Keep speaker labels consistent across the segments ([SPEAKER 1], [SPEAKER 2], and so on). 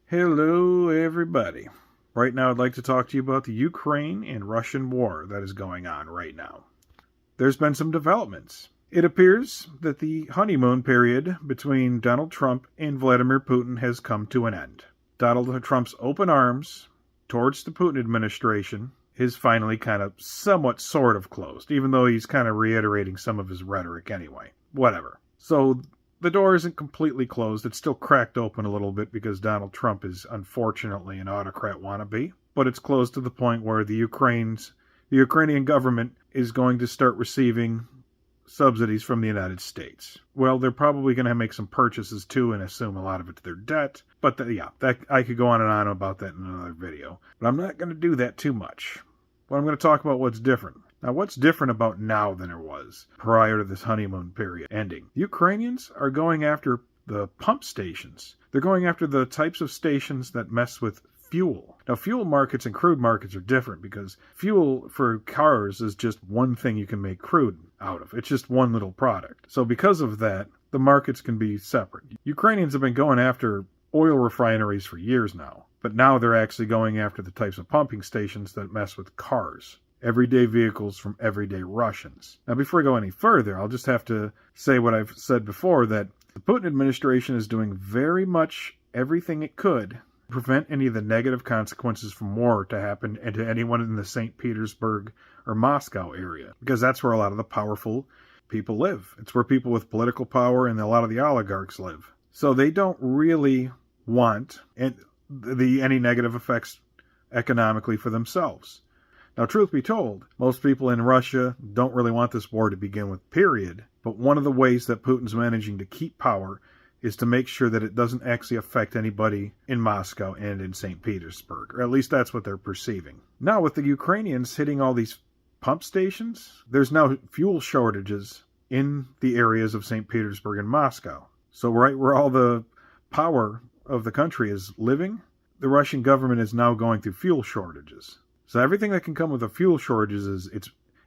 [SPEAKER 1] Hello, everybody. Right now, I'd like to talk to you about the Ukraine and Russian war that is going on right now. There's been some developments. It appears that the honeymoon period between Donald Trump and Vladimir Putin has come to an end. Donald Trump's open arms towards the Putin administration is finally kind of somewhat sort of closed, even though he's kind of reiterating some of his rhetoric anyway. Whatever. So the door isn't completely closed. It's still cracked open a little bit because Donald Trump is unfortunately an autocrat wannabe. But it's closed to the point where the Ukrainian government is going to start receiving subsidies from the United States. Well, they're probably going to make some purchases too and assume a lot of it's their debt. But I could go on and on about that in another video. But I'm not going to do that too much. But I'm going to talk about what's different. Now, what's different about now than it was prior to this honeymoon period ending? The Ukrainians are going after the pump stations. They're going after the types of stations that mess with fuel. Now, fuel markets and crude markets are different because fuel for cars is just one thing you can make crude out of. It's just one little product. So because of that, the markets can be separate. Ukrainians have been going after oil refineries for years now, but now they're actually going after the types of pumping stations that mess with cars. Everyday vehicles from everyday Russians. Now, before I go any further, I'll just have to say what I've said before, that the Putin administration is doing very much everything it could to prevent any of the negative consequences from war to happen and to anyone in the St. Petersburg or Moscow area, because that's where a lot of the powerful people live. It's where people with political power and a lot of the oligarchs live. So they don't really want any negative effects economically for themselves. Now, truth be told, most people in Russia don't really want this war to begin with, period. But one of the ways that Putin's managing to keep power is to make sure that it doesn't actually affect anybody in Moscow and in St. Petersburg, or at least that's what they're perceiving. Now, with the Ukrainians hitting all these pump stations, there's now fuel shortages in the areas of St. Petersburg and Moscow. So right where all the power of the country is living, the Russian government is now going through fuel shortages. So everything that can come with the fuel shortages is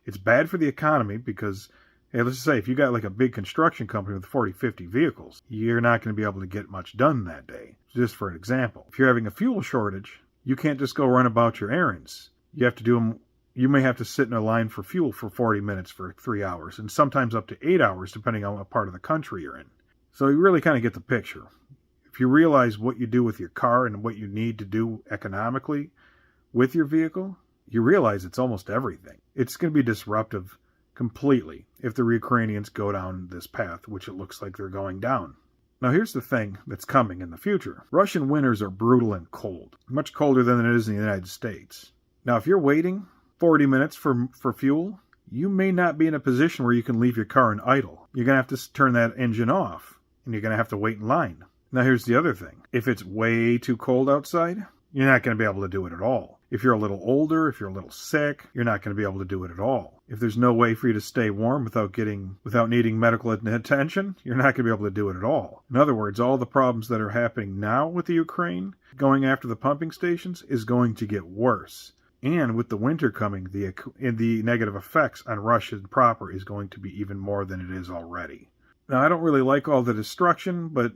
[SPEAKER 1] it's bad for the economy because, hey, let's just say if you got like a big construction company with 40, 50 vehicles, you're not going to be able to get much done that day. Just for an example, if you're having a fuel shortage, you can't just go run about your errands. You have to do them. You may have to sit in a line for fuel for 40 minutes for 3 hours, and sometimes up to 8 hours, depending on what part of the country you're in. So you really kind of get the picture. If you realize what you do with your car and what you need to do economically with your vehicle, you realize it's almost everything. It's going to be disruptive completely if the Ukrainians go down this path, which it looks like they're going down. Now, here's the thing that's coming in the future. Russian winters are brutal and cold, much colder than it is in the United States. Now, if you're waiting 40 minutes for fuel, you may not be in a position where you can leave your car in idle. You're going to have to turn that engine off, and you're going to have to wait in line. Now, here's the other thing. If it's way too cold outside, you're not going to be able to do it at all. If you're a little older, if you're a little sick, you're not going to be able to do it at all. If there's no way for you to stay warm without needing medical attention, you're not going to be able to do it at all. In other words, all the problems that are happening now with the Ukraine going after the pumping stations is going to get worse. And with the winter coming, the negative effects on Russia proper is going to be even more than it is already. Now, I don't really like all the destruction, but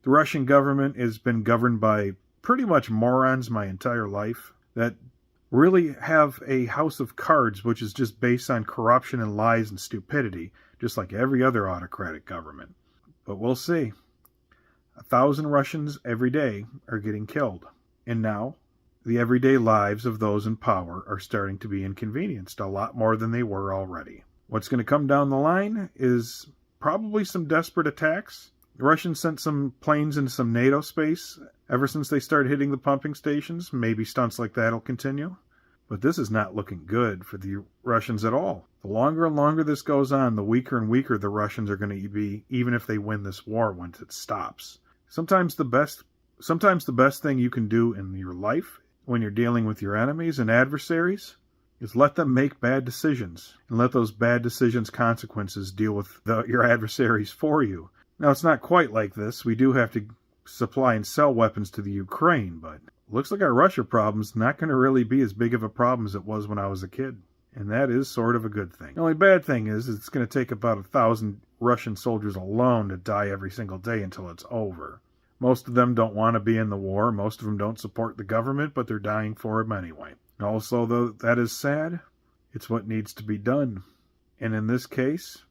[SPEAKER 1] the Russian government has been governed by pretty much morons my entire life that really have a house of cards which is just based on corruption and lies and stupidity, just like every other autocratic government. But we'll see. 1,000 Russians every day are getting killed. And now, the everyday lives of those in power are starting to be inconvenienced a lot more than they were already. What's going to come down the line is probably some desperate attacks. The Russians sent some planes into some NATO space ever since they started hitting the pumping stations. Maybe stunts like that will continue. But this is not looking good for the Russians at all. The longer and longer this goes on, the weaker and weaker the Russians are going to be, even if they win this war once it stops. Sometimes the best thing you can do in your life when you're dealing with your enemies and adversaries is let them make bad decisions and let those bad decisions' consequences deal with your adversaries for you. Now, it's not quite like this. We do have to supply and sell weapons to the Ukraine, but looks like our Russia problem's not going to really be as big of a problem as it was when I was a kid. And that is sort of a good thing. The only bad thing is it's going to take about 1,000 Russian soldiers alone to die every single day until it's over. Most of them don't want to be in the war. Most of them don't support the government, but they're dying for him anyway. And also, though that is sad, it's what needs to be done. And in this case,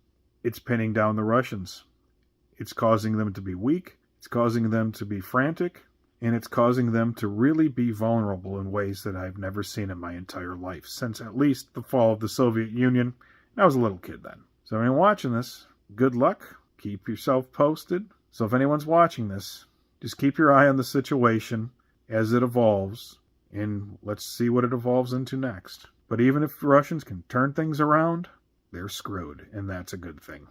[SPEAKER 1] it's pinning down the Russians. It's causing them to be weak. It's causing them to be frantic. And it's causing them to really be vulnerable in ways that I've never seen in my entire life, since at least the fall of the Soviet Union. I was a little kid then. So anyone watching this, good luck. Keep yourself posted. So if anyone's watching this, just keep your eye on the situation as it evolves, and let's see what it evolves into next. But even if the Russians can turn things around, they're screwed, and that's a good thing.